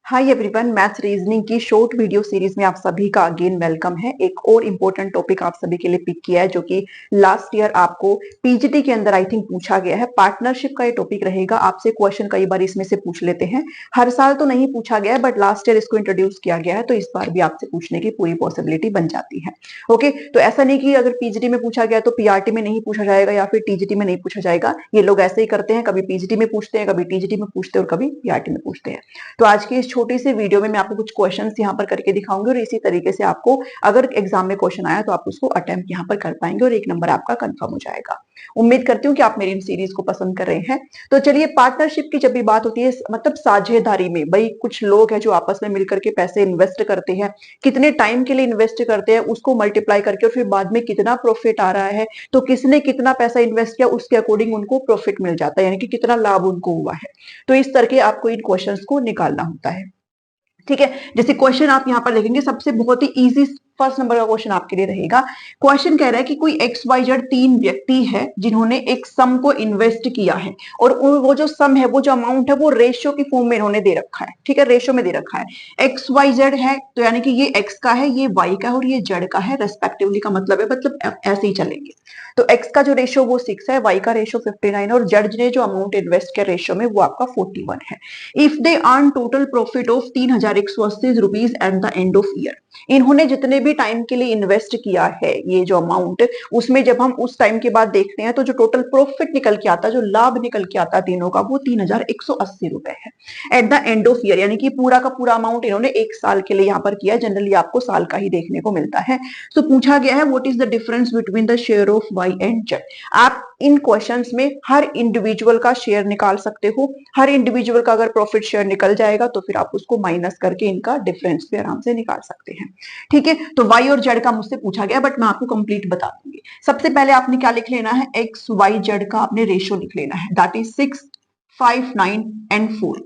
Hi everyone, maths reasoning की short video series में आप सभी का अगेन वेलकम है। एक और इम्पोर्टेंट टॉपिक आप सभी के लिए पिक किया है जो कि लास्ट ईयर आपको पीजीटी के अंदर आई थिंक पूछा गया है। पार्टनरशिप का ये टॉपिक रहेगा। आपसे क्वेश्चन कई बार इसमें से पूछ लेते हैं। हर साल तो नहीं पूछा गया है बट लास्ट ईयर इसको इंट्रोड्यूस किया गया है, तो इस बार भी आपसे पूछने की पूरी पॉसिबिलिटी बन जाती है। ओके, तो ऐसा नहीं कि अगर पीजीटी में पूछा गया तो पीआरटी में नहीं पूछा जाएगा या फिर टीजीटी में नहीं पूछा जाएगा। ये लोग ऐसे ही करते हैं, कभी पीजीटी में पूछते हैं, कभी टीजीटी में पूछते हैं और कभी पीआरटी में पूछते हैं। तो आज की इस छोटी सी वीडियो में मैं आपको कुछ क्वेश्चंस यहाँ पर करके दिखाऊंगी और इसी तरीके से आपको अगर एग्जाम में क्वेश्चन आया तो आप उसको अटेम्प्ट यहाँ पर कर पाएंगे और 1 नंबर आपका कंफर्म हो जाएगा। उम्मीद करती हूँ कि आप मेरी इन सीरीज को पसंद कर रहे हैं। तो चलिए, पार्टनरशिप की जब भी बात होती है, मतलब साझेदारी में, भाई कुछ लोग हैं जो आपस में मिलकर के पैसे इन्वेस्ट करते हैं, कितने टाइम के लिए इन्वेस्ट करते हैं, उसको मल्टीप्लाई करके और फिर बाद में कितना प्रॉफिट आ रहा है, तो किसने कितना पैसा इन्वेस्ट किया उसके अकॉर्डिंग उनको प्रॉफिट मिल जाता है, यानी कि कितना लाभ उनको हुआ है। तो इस तरह के आपको इन क्वेश्चंस को निकालना होता है। ठीक है, जैसे क्वेश्चन आप यहाँ पर देखेंगे, सबसे बहुत ही इजी फर्स्ट नंबर का क्वेश्चन आपके लिए रहेगा। क्वेश्चन कह रहा है कि कोई एक्स वाई जेड 3 व्यक्ति है जिन्होंने एक सम को इन्वेस्ट किया है और वो जो सम है, वो जो अमाउंट है, वो रेशियो की फॉर्म में इन्होंने दे रखा है। ठीक है, रेशियो में दे रखा है। एक्स वाई जेड है तो यानी कि ये एक्स का है, ये वाई का है और ये जेड का है रेस्पेक्टिवली का मतलब है, मतलब ऐसे ही चलेंगे। तो एक्स का जो रेशियो वो 6 है, वाई का रेशियो 59 और जेड ने जो अमाउंट इन्वेस्ट किया रेशियो में वो आपका 41 है। If they earn total profit of 3180 rupees at the end of year, इन्होंने जितने भी टाइम के लिए इन्वेस्ट किया है ये जो अमाउंट, उसमें जब हम उस टाइम के बाद देखते हैं तो जो टोटल प्रॉफिट निकल के आता है, जो लाभ निकल के आता है तीनों का, वो 3180 रुपए है at the end of year. यानी कि पूरा का पूरा अमाउंट इन्होंने 1 साल के लिए यहाँ पर किया। जनरली आपको साल का ही देखने को मिलता है। तो पूछा गया है what is the difference between the share of Y and Z. आप इन क्वेश्चंस में हर इंडिविजुअल का शेयर निकाल सकते हो। हर इंडिविजुअल का अगर प्रॉफिट शेयर निकल जाएगा तो फिर आप उसको माइनस करके इनका डिफरेंस भी आराम से निकाल सकते हैं। ठीक है, तो वाई और जेड का मुझसे पूछा गया बट मैं आपको कंप्लीट बता दूंगी। सबसे पहले आपने क्या लिख लेना है, एक्स वाई जेड का आपने रेशियो लिख लेना है, दैट इज 6, 5, 9 एंड 4।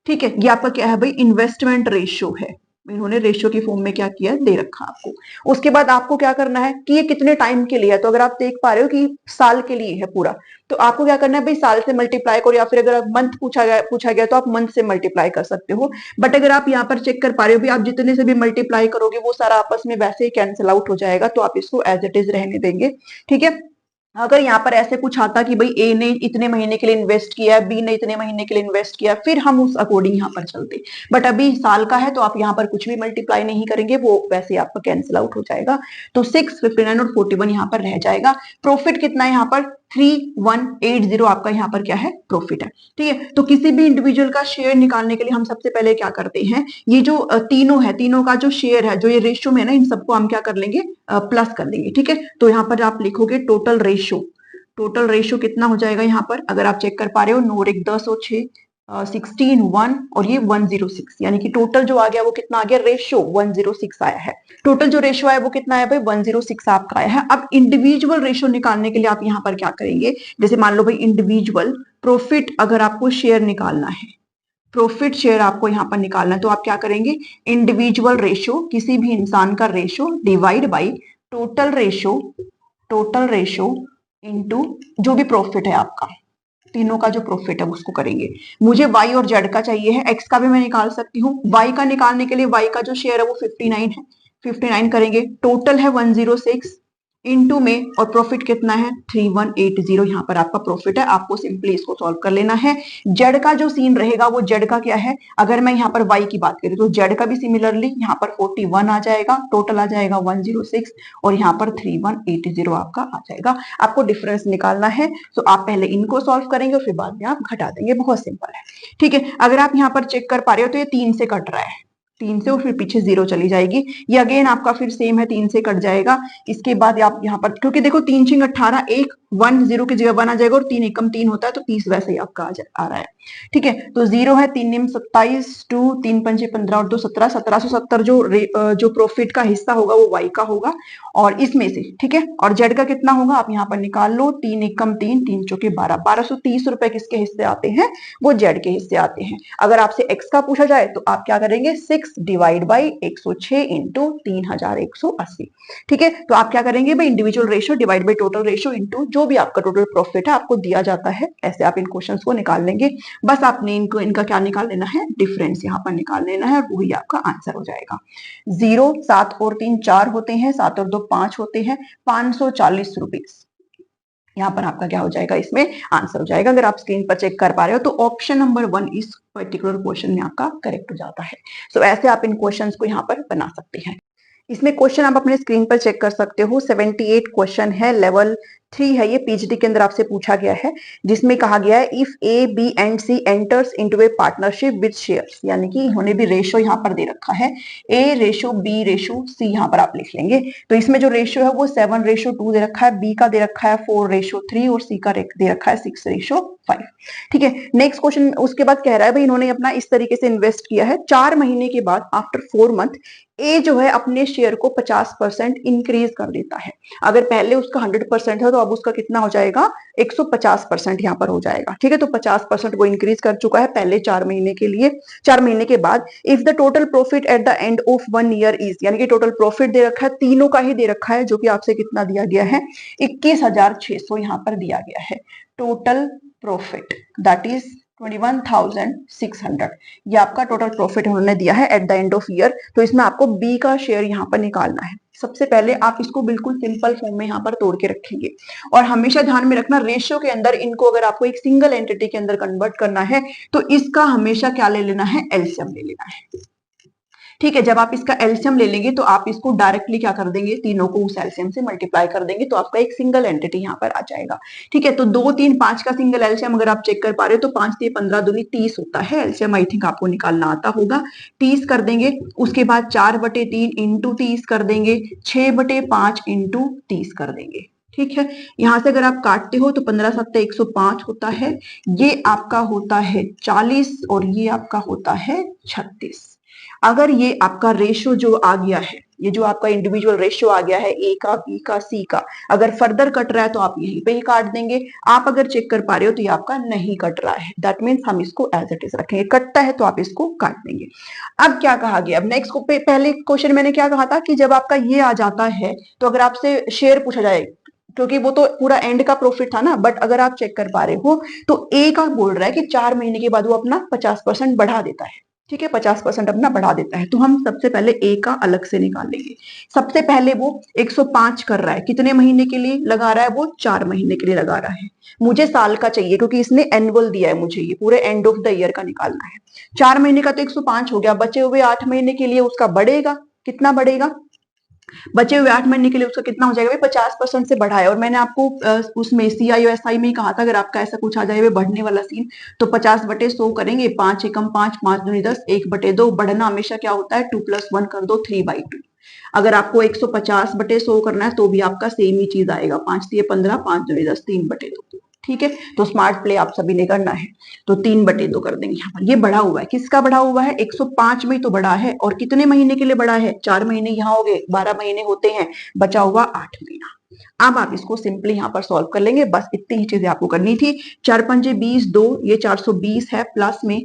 ठीक है, ये आपका क्या है भाई, इन्वेस्टमेंट रेशियो है। इन्होंने रेशियो की फॉर्म में क्या किया, दे रखा आपको। उसके बाद आपको क्या करना है कि ये कितने टाइम के लिए है, तो अगर आप देख पा रहे हो कि साल के लिए है पूरा, तो आपको क्या करना है भाई, साल से मल्टीप्लाई करो, या फिर अगर मंथ पूछा गया तो आप मंथ से मल्टीप्लाई कर सकते हो। बट अगर आप यहाँ पर चेक कर पा रहे हो भी, आप जितने से भी मल्टीप्लाई करोगे वो सारा आपस में वैसे ही कैंसिल आउट हो जाएगा, तो आप इसको एज इट इज रहने देंगे। ठीक है, अगर यहाँ पर ऐसे कुछ आता कि भाई ए ने इतने महीने के लिए इन्वेस्ट किया है, बी ने इतने महीने के लिए इन्वेस्ट किया, फिर हम उस अकॉर्डिंग यहाँ पर चलते। बट अभी साल का है तो आप यहाँ पर कुछ भी मल्टीप्लाई नहीं करेंगे, वो वैसे आपका कैंसिल आउट हो जाएगा। तो 6, 59 और 41 यहाँ पर रह जाएगा। प्रॉफिट कितना है यहाँ पर, 3180 आपका यहाँ पर क्या है, प्रॉफिट है। ठीक है, तो किसी भी इंडिविजुअल का शेयर निकालने के लिए हम सबसे पहले क्या करते हैं, ये जो तीनों है, तीनों का जो शेयर है, जो ये रेशियो में है ना, इन सबको हम क्या कर लेंगे, प्लस कर लेंगे। ठीक है, तो यहाँ पर आप लिखोगे टोटल रेशियो। टोटल रेशियो कितना हो जाएगा यहाँ पर, अगर आप चेक कर पा रहे हो, 9 और 1 10 और 6 16 1 और ये 106, यानी कि टोटल जो आ गया वो कितना आ गया, रेशियो 106 आया है। टोटल जो रेशियो आया वो कितना आया भाई, 106 आपका आया है। अब इंडिविजुअल रेशियो निकालने के लिए आप यहाँ पर क्या करेंगे, जैसे मान लो भाई इंडिविजुअल प्रॉफिट, अगर आपको शेयर निकालना है, प्रॉफिट शेयर आपको यहाँ पर निकालना है, तो आप क्या करेंगे, इंडिविजुअल रेशियो, किसी भी इंसान का ratio divide by total ratio, total ratio into जो भी प्रॉफिट है आपका, तीनों का जो प्रॉफिट है उसको करेंगे। मुझे वाई और जेड का चाहिए है, एक्स का भी मैं निकाल सकती हूँ। वाई का निकालने के लिए वाई का जो शेयर है वो 59 है, 59 करेंगे, टोटल है 106 इनटू में, और प्रॉफिट कितना है 3180, यहाँ पर आपका प्रॉफिट है। आपको सिंपली इसको सॉल्व कर लेना है। जेड का जो सीन रहेगा वो जेड का क्या है, अगर मैं यहाँ पर वाई की बात करूँ तो जेड का भी सिमिलरली यहाँ पर 41 आ जाएगा, टोटल आ जाएगा 106 और यहाँ पर 3180 आपका आ जाएगा। आपको डिफरेंस निकालना है, तो आप पहले इनको सॉल्व करेंगे और फिर बाद में आप घटा देंगे, बहुत सिंपल है। ठीक है, अगर आप यहाँ पर चेक कर पा रहे हो तो ये 3 से कट रहा है, 3 से और फिर पीछे 0 चली जाएगी। ये अगेन आपका फिर सेम है, 3 से कट जाएगा। इसके बाद आप यहाँ पर, क्योंकि देखो 3 6 18, 1 1 0 की जगह 1 आ जाएगा और 3 एकम 3 होता है, तो 30 वैसे ही आपका आ रहा है। ठीक है, तो 0 है, 3 निम 27, 2 3 पंजे 15 और 2 17, 1770 जो प्रॉफिट का हिस्सा होगा वो वाई का होगा और इसमें से। ठीक है, और जेड का कितना होगा आप यहाँ पर निकाल लो, 3 एकम 3, 3 चौके 12, 1230 रुपए किसके हिस्से आते हैं, वो जेड के हिस्से आते हैं। अगर आपसे एक्स का पूछा जाए तो आप क्या करेंगे, 6 डिवाइड बाई 106 इंटू 3180। ठीक है, तो आप क्या करेंगे भाई, individual ratio divide by total ratio into जो भी आपका टोटल प्रॉफिट है आपको दिया जाता है, ऐसे आप इन क्वेश्चंस को निकाल लेंगे। बस आपने इनको इनका क्या निकाल लेना है, डिफरेंस यहाँ पर निकाल लेना है, और वही आपका आंसर हो जाएगा। 0, 7 और 3 4 होते हैं, 7 और 2 5 होते हैं, 540 रुपीज यहाँ पर आपका क्या हो जाएगा, इसमें आंसर हो जाएगा। अगर आप स्क्रीन पर चेक कर पा रहे हो तो ऑप्शन नंबर 1 इस पर्टिकुलर क्वेश्चन में आपका करेक्ट हो जाता है। सो ऐसे आप इन क्वेश्चंस को यहाँ पर बना सकते हैं। इसमें क्वेश्चन आप अपने स्क्रीन पर चेक कर सकते हो। 78 क्वेश्चन है, लेवल 3 है, ये पीएचडी के अंदर आपसे पूछा गया है, जिसमें कहा गया है if A B and C enters into a partnership with shares, यानी कि इन्होंने भी रेशो यहाँ पर दे रखा है, ए रेशो बी रेशो सी यहाँ पर आप लिख लेंगे। तो इसमें जो रेशो है वो 7:2 दे रखा है, बी का दे रखा है 4:3 और सी का दे रखा है 6:5। ठीक है, नेक्स्ट क्वेश्चन उसके बाद कह रहा है भाई इन्होंने अपना इस तरीके से इन्वेस्ट किया है, 4 महीने के बाद आफ्टर 4 मंथ ए जो है अपने शेयर को 50% इंक्रीज कर देता है। अगर पहले उसका 100% है तो अब उसका कितना हो जाएगा, 150% यहाँ पर हो जाएगा। ठीक है, तो 50% वो इंक्रीज कर चुका है पहले 4 महीने के लिए। 4 महीने के बाद if the total profit at the end of 1 year is, यानी कि टोटल प्रॉफिट दे रखा है, तीनों का ही दे रखा है, जो कि आपसे कितना दिया गया है, 21,600 यहाँ पर दिया गया है। टोटल प्रॉफिट दैट इज 21,600, ये आपका टोटल प्रॉफिट उन्होंने दिया है at the end of year. तो इसमें आपको बी का शेयर यहाँ पर निकालना है। सबसे पहले आप इसको बिल्कुल सिंपल फॉर्म में यहाँ पर तोड़ के रखेंगे, और हमेशा ध्यान में रखना रेशियो के अंदर इनको अगर आपको एक सिंगल एंटिटी के अंदर कन्वर्ट करना है तो इसका हमेशा क्या ले लेना है, एलसीएम ले लेना है। ठीक है, जब आप इसका एलसीएम ले लेंगे तो आप इसको डायरेक्टली क्या कर देंगे, तीनों को उस एलसीएम से मल्टीप्लाई कर देंगे, तो आपका एक सिंगल एंटिटी यहाँ पर आ जाएगा। ठीक है, तो 2, 3, 5 का सिंगल एलसीएम अगर आप चेक कर पा रहे हो तो 5 3 15 दूनी 30 होता है। एलसीएम आई थिंक आपको निकालना आता होगा। 30 कर देंगे, उसके बाद 4/3 इंटू 30 कर देंगे, 6/5 इंटू 30 कर देंगे। ठीक है, यहां से अगर आप काटते हो तो 15 7 105 होता है, ये आपका होता है 40 और ये आपका होता है 36। अगर ये आपका रेशो जो आ गया है, ये जो आपका इंडिविजुअल रेशियो आ गया है ए का, बी का, सी का, अगर फर्दर कट रहा है तो आप यहीं पे ही काट देंगे। आप अगर चेक कर पा रहे हो तो ये आपका नहीं कट रहा है, दैट मीन्स हम इसको एज इट इज रखेंगे। कटता है तो आप इसको काट देंगे। अब क्या कहा गया, अब नेक्स्ट को पहले क्वेश्चन मैंने क्या कहा था कि जब आपका ये आ जाता है तो अगर आपसे शेयर पूछा जाए, क्योंकि वो तो पूरा एंड का प्रॉफिट था ना, बट अगर आप चेक कर पा रहे हो तो ए का बोल रहा है कि 4 महीने के बाद वो अपना 50% बढ़ा देता है। ठीक है, 50% अपना बढ़ा देता है, तो हम सबसे पहले ए का अलग से निकाल लेंगे। सबसे पहले वो 105 कर रहा है, कितने महीने के लिए लगा रहा है, वो 4 महीने के लिए लगा रहा है। मुझे साल का चाहिए क्योंकि इसने एनुअल दिया है, मुझे ये पूरे एंड ऑफ द ईयर का निकालना है। 4 महीने का तो 105 हो गया, बचे हुए 8 महीने के लिए उसका बढ़ेगा, कितना बढ़ेगा, बचे हुए 8 महीने के लिए उसका कितना हो जाएगा, 50% से बढ़ा है। और मैंने आपको उसमें CIOSI में ही कहा था अगर आपका ऐसा कुछ आ जाए बढ़ने वाला सीन तो 50/100 करेंगे, 5 एकम 5, 5 दूनी 10, 1/2। बढ़ना हमेशा क्या होता है, 2 + 1 कर दो 3/2। अगर आपको 150/100 करना है तो भी आपका सेम ही चीज आएगा, 5 3 15, 5 दूनी 10, 3/2। ठीक है, तो स्मार्ट प्ले आप सभी ने करना है, तो 3/2 कर देंगे यहाँ पर। ये बढ़ा हुआ है, किसका बढ़ा हुआ है, 105 में तो बढ़ा है, और कितने महीने के लिए बढ़ा है, 4 महीने यहाँ हो गए, 12 महीने होते हैं, बचा हुआ 8 महीना। अब आप इसको सिंपली यहाँ पर सॉल्व कर लेंगे, बस इतनी ही चीजें आपको करनी थी। 4 पंजे 20, 2, ये 420 है, प्लस में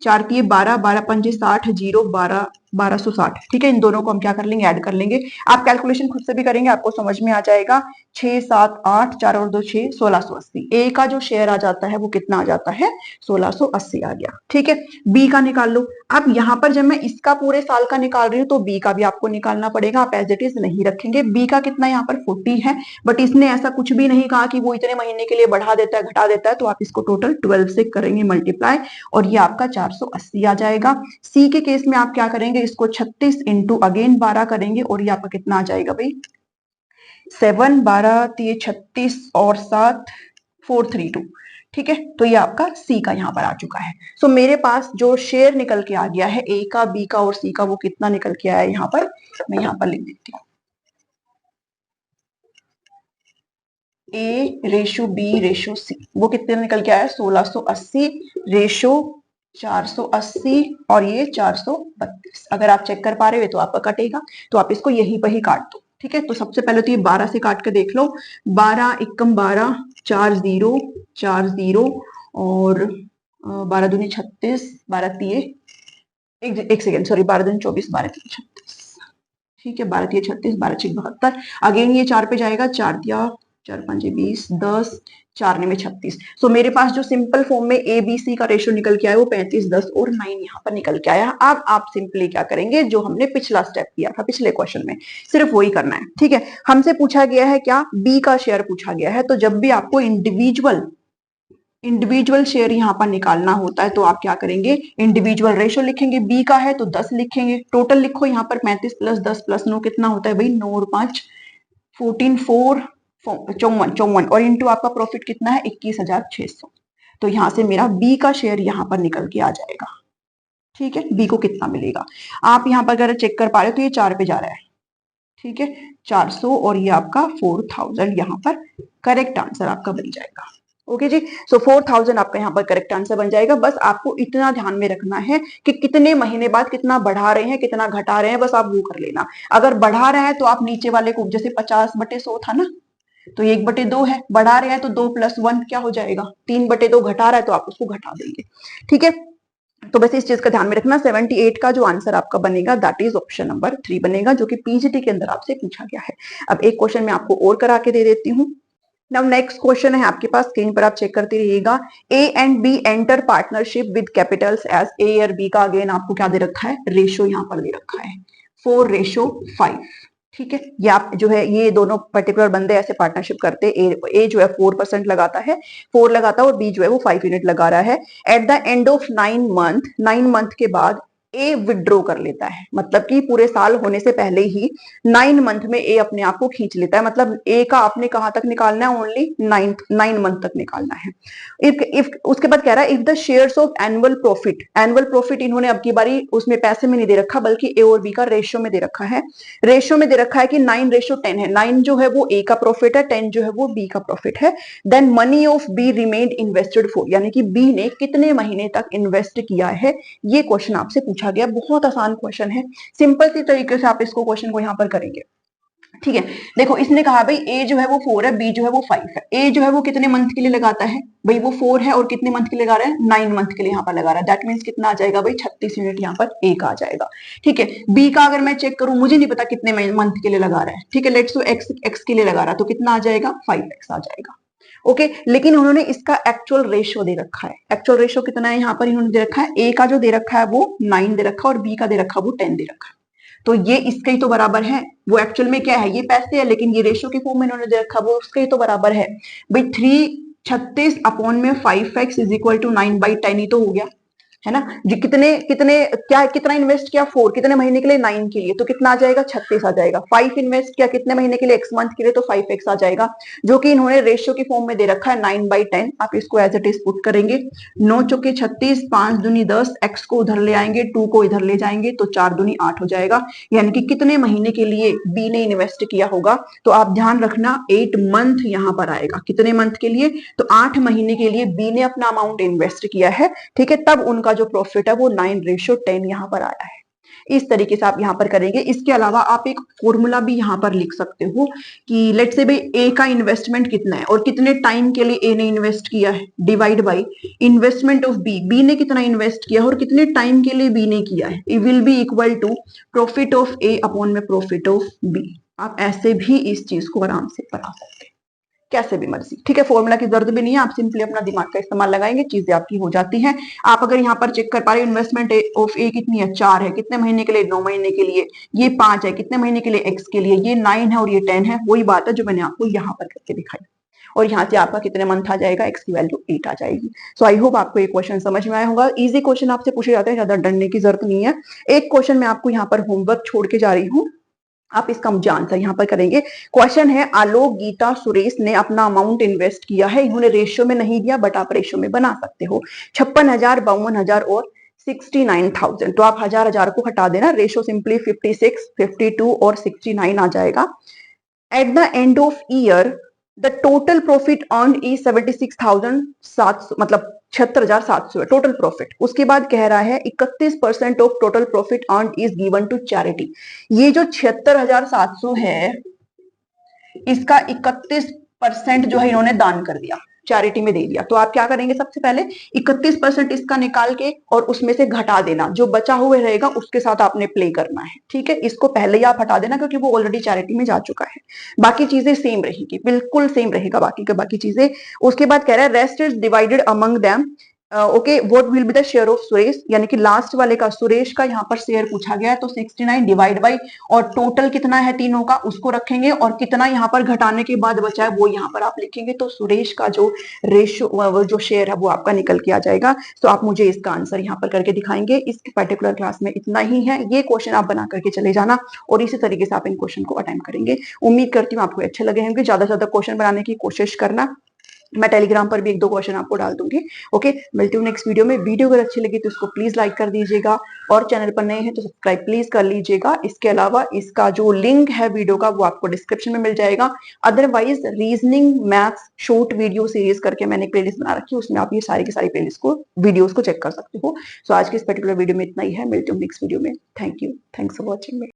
4 तिये 12, 12 पंजे 60, 0 12, 1260। ठीक है, इन दोनों को हम क्या कर लेंगे, ऐड कर लेंगे। आप कैलकुलेशन खुद से भी करेंगे, आपको समझ में आ जाएगा। 6 7 8, 4 और 2 6, 1680। ए का जो शेयर आ जाता है वो कितना आ जाता है, 1680 आ गया। ठीक है, बी का निकाल लो। अब यहाँ पर जब मैं इसका पूरे साल का निकाल रही हूँ तो बी का भी आपको निकालना पड़ेगा, आप एज इट इज नहीं रखेंगे। बी का कितना यहाँ पर 40 है, बट इसने ऐसा कुछ भी नहीं कहा कि वो इतने महीने के लिए बढ़ा देता है घटा देता है, तो आप इसको टोटल 12 से करेंगे मल्टीप्लाई, और ये आपका 480 आ जाएगा। सी के केस में आप क्या करेंगे, इसको 36 इंटू अगेन 12 करेंगे, और ये आपका कितना आ जाएगा भाई, 7 12 3 36 और 7 432। ठीक है, तो ये आपका सी का यहाँ पर आ चुका है। सो मेरे पास जो शेयर निकल के आ गया है ए का, बी का और सी का, वो कितना निकल के आया है यहाँ पर, मैं यहाँ पर लिख देती हूँ। ए रेशो बी रेशो सी, वो कितने निकल के आया है, 1680 रेशो 480 और ये 432। अगर आप चेक कर पा रहे हो तो आपका कटेगा, तो आप इसको यहीं पर ही काट दो। ठीक है, तो सबसे पहले तो ये 12 से काट के देख लो। 12 एकम 12, 4 0 4 0 और 12 दूनी 36, 12 तिये एक सेकेंड, सॉरी, 12 दूनी 24, 12 तिये 36। ठीक है, 12 तिये 36, 12 6 72। अगेन ये 4 पे जाएगा, 4 दिया 4 5 20, 10 4 में 36। सो मेरे पास जो सिंपल फॉर्म में ए बी सी का रेशियो निकल के आया वो 35, 10 और 9 यहाँ पर निकल के आया। अब आप सिंपली क्या करेंगे, जो हमने पिछला स्टेप किया था पिछले क्वेश्चन में, सिर्फ वही करना है। ठीक है, हमसे पूछा गया है क्या, बी का शेयर पूछा गया है। तो जब भी आपको इंडिविजुअल शेयर यहाँ पर निकालना होता है तो आप क्या करेंगे, इंडिविजुअल रेशियो लिखेंगे, बी का है तो 10 लिखेंगे, टोटल लिखो यहाँ पर 35 प्लस 10 प्लस 9 कितना होता है भाई, 9 और 5 14, 4 54 और इंटू आपका प्रॉफिट कितना है 21,600। तो यहां से मेरा बी का शेयर यहाँ पर निकल के आ जाएगा। ठीक है, बी को कितना मिलेगा, आप यहाँ पर अगर चेक कर पा रहे हो तो ये 4 पे जा रहा है। ठीक है, 400 और ये आपका 4000 यहाँ पर करेक्ट आंसर आपका बन जाएगा। ओके जी, सो 4000 आपका यहाँ पर करेक्ट आंसर बन जाएगा। बस आपको इतना ध्यान में रखना है कि कितने महीने बाद कितना बढ़ा रहे हैं कितना घटा रहे हैं, बस आप वो कर लेना। अगर बढ़ा रहे हैं तो आप नीचे वाले को, जैसे 50/100 था ना, तो 1/2 है, बढ़ा रहे हैं तो 2 + 1 क्या हो जाएगा, 3/2 घटा रहा है तो आप उसको घटा देंगे। ठीक है, तो बस इस चीज का ध्यान में रखना। 78 का जो आंसर आपका बनेगा दैट इज ऑप्शन नंबर 3 बनेगा, जो कि पीजीटी के अंदर आपसे पूछा गया है। अब एक क्वेश्चन मैं आपको और करा के दे देती हूँ। नाउ नेक्स्ट क्वेश्चन है आपके पास, स्क्रीन पर आप चेक करते रहिएगा। A and B enter partnership with capitals as A और बी का अगेन आपको क्या दे रखा है, रेशियो यहाँ पर दे रखा है 4:5। ठीक है, ये आप जो है ये दोनों पर्टिकुलर बंदे ऐसे पार्टनरशिप करते हैं। ए जो है 4% लगाता है, 4 लगाता है, और बी जो है वो 5 यूनिट लगा रहा है। At the end of 9 month के बाद ए विड्रॉ कर लेता है, मतलब कि पूरे साल होने से पहले ही 9 मंथ में ए अपने आप को खींच लेता है। मतलब ए का आपने कहां तक निकालना है, ओनली 9 मंथ तक निकालना है। इफ उसके बाद कह रहा है if the shares of annual profit इन्होंने अब की बारी उसमें पैसे में नहीं दे रखा बल्कि ए और बी का रेशियो में दे रखा है। रेशियो में दे रखा है कि 9:10 है, 9 जो है वो ए का प्रॉफिट है, 10 जो है वो बी का प्रॉफिट है। Then money of B remained invested for, यानी कि बी ने कितने महीने तक इन्वेस्ट किया है, ये क्वेश्चन आपसे पूछा गया। बहुत आसान क्वेश्चन है, सिंपल सी तरीके से आप इसको क्वेश्चन को यहां पर करेंगे। ठीक है, देखो इसने कहा भाई ए जो है वो 4 है, बी जो है वो 5 है। ए जो है वो कितने मंथ के लिए लगाता है भाई, वो 4 है और कितने मंथ के लिए लगा रहा है, 9 मंथ के लिए यहाँ पर लगा रहा है। दैट मीन्स कितना आ जाएगा भाई, 36 यूनिट यहाँ पर ए का आ जाएगा। ठीक है, बी का अगर मैं चेक करूं, मुझे नहीं पता कितने मंथ के लिए लगा रहा है। ठीक है, लेट्स सो एक्स के लिए लगा रहा है तो कितना आ जाएगा, 5x आ जाएगा। ओके, लेकिन उन्होंने इसका एक्चुअल रेशियो दे रखा है। एक्चुअल रेशियो कितना है यहाँ पर इन्होंने दे रखा है, ए का जो दे रखा है वो 9 दे रखा है और बी का दे रखा है वो 10 दे रखा है। तो ये इसके ही तो बराबर है। वो एक्चुअल में क्या है, ये पैसे है, लेकिन ये रेशियो के फॉर्म में इन्होंने दे रखा, वो उसके ही तो बराबर है भाई। 336 अपॉन में 5x इज इक्वल टू 9/10 ही तो हो गया, है ना जी। कितने कितने क्या कितना इन्वेस्ट किया, 4 कितने महीने के लिए, 9 के लिए, तो कितना आ जाएगा, 36 आ जाएगा। 5 इन्वेस्ट किया कितने महीने के लिए, x मंथ के लिए, तो 5x आ जाएगा, जो कि इन्होंने रेशियो की फॉर्म में दे रखा है 9/10। आप इसको एज इट इज पुट करेंगे, 9 चौके 36, 5 दूनी 10, x को उधर ले आएंगे, 2 को इधर ले जाएंगे तो 4 दूनी 8 हो जाएगा। यानी कि कितने महीने के लिए बी ने इन्वेस्ट किया होगा, तो आप ध्यान रखना 8 मंथ यहां पर आएगा। कितने मंथ के लिए, तो 8 महीने के लिए बी ने अपना अमाउंट इन्वेस्ट किया है। ठीक है, तब उनका जो प्रॉफिट है वो 9:10 यहां पर आया है। इस तरीके से आप यहां पर करेंगे। इसके अलावा आप एक फॉर्मूला भी यहां पर लिख सकते हो कि लेट्स से भाई ए का इन्वेस्टमेंट कितना है और कितने टाइम के लिए ए ने इन्वेस्ट किया है, divide by investment of B, B ने कितना इन्वेस्ट किया और कितने टाइम के लिए बी ने किया है, it will be equal to profit of A upon में प्रॉफिट ऑफ बी। आप ऐसे भी इस चीज को आराम से बना सकते हैं, कैसे भी मर्जी। ठीक है, फॉर्मूला की जरूरत भी नहीं है, आप सिंपली अपना दिमाग का इस्तेमाल लगाएंगे, चीजें आपकी हो जाती हैं। आप अगर यहाँ पर चेक कर पा रहे हो इन्वेस्टमेंट ऑफ ए कितनी है, 4 है, कितने महीने के लिए, 9 महीने के लिए, ये 5 है, कितने महीने के लिए, एक्स के लिए, ये 9 है और ये 10 है। वही बात है जो मैंने आपको यहाँ पर करके दिखाई, और यहाँ से आपका कितने मंथ आ जाएगा, एक्स की वैल्यू 8 आ जाएगी। सो आई होप आपको ये क्वेश्चन समझ में आया होगा। इजी क्वेश्चन आपसे पूछे जाते हैं, ज्यादा डरने की जरूरत नहीं है। एक क्वेश्चन मैं आपको यहाँ पर होमवर्क छोड़ के जा रही हूँ, आप इसका मुझे आंसर यहां पर करेंगे। क्वेश्चन है, आलोक, गीता, सुरेश ने अपना अमाउंट इन्वेस्ट किया है, इन्होंने रेशियो में नहीं दिया बट आप रेशियो में बना सकते हो, 56,000, 52,000 और 69,000। तो आप हजार को हटा देना, रेशियो सिंपली 56, 52 और 69 आ जाएगा। At the end of year the total profit earn is 76,700, मतलब 76,700 है टोटल प्रॉफिट। उसके बाद कह रहा है 31% of total profit earn is given to charity. ये जो 76,700 है, इसका 31% जो है इन्होंने दान कर दिया। चैरिटी में दे दिया। तो आप क्या करेंगे, सबसे पहले 31% इसका निकाल के और उसमें से घटा देना, जो बचा हुआ रहेगा उसके साथ आपने प्ले करना है, ठीक है। इसको पहले ही आप हटा देना क्योंकि वो ऑलरेडी चैरिटी में जा चुका है। बाकी चीजें सेम रहेगी, बिल्कुल सेम रहेगा बाकी का बाकी चीजें। उसके बाद कह रहा है rest is divided among them. Okay, what will be the share of Suresh, यानी कि लास्ट वाले का सुरेश का यहाँ पर शेयर पूछा गया है। तो 69 डिवाइड बाई और टोटल कितना है तीनों का उसको रखेंगे और कितना यहाँ पर घटाने के बाद बचा है वो यहाँ पर आप लिखेंगे। तो सुरेश का जो रेशियो जो शेयर है वो आपका निकल के आ जाएगा। तो आप मुझे इसका आंसर यहाँ पर करके दिखाएंगे। इस पर्टिकुलर क्लास में इतना ही है, ये क्वेश्चन आप बना करके चले जाना और इसी तरीके से आप इन क्वेश्चन को अटेम्प्ट करेंगे। उम्मीद करती हूँ आपको अच्छे लगे होंगे। ज्यादा से ज्यादा क्वेश्चन बनाने की कोशिश करना। मैं टेलीग्राम पर भी 1-2 क्वेश्चन आपको डाल दूंगी। ओके, मिलती हूँ नेक्स्ट वीडियो में। वीडियो अगर अच्छी लगी तो इसको प्लीज लाइक कर दीजिएगा और चैनल पर नए हैं तो सब्सक्राइब प्लीज कर लीजिएगा। इसके अलावा इसका जो लिंक है वीडियो का वो आपको डिस्क्रिप्शन में मिल जाएगा। Otherwise reasoning maths short video series करके मैंने एक प्लेलिस्ट बना रखी है, उसमें आप ये सारी की सारी प्लेलिस्ट को वीडियोस को चेक कर सकते हो। सो आज के इस पर्टिकुलर वीडियो में इतना ही है। मिलती हूँ नेक्स्ट वीडियो में। Thank you, thanks for watching.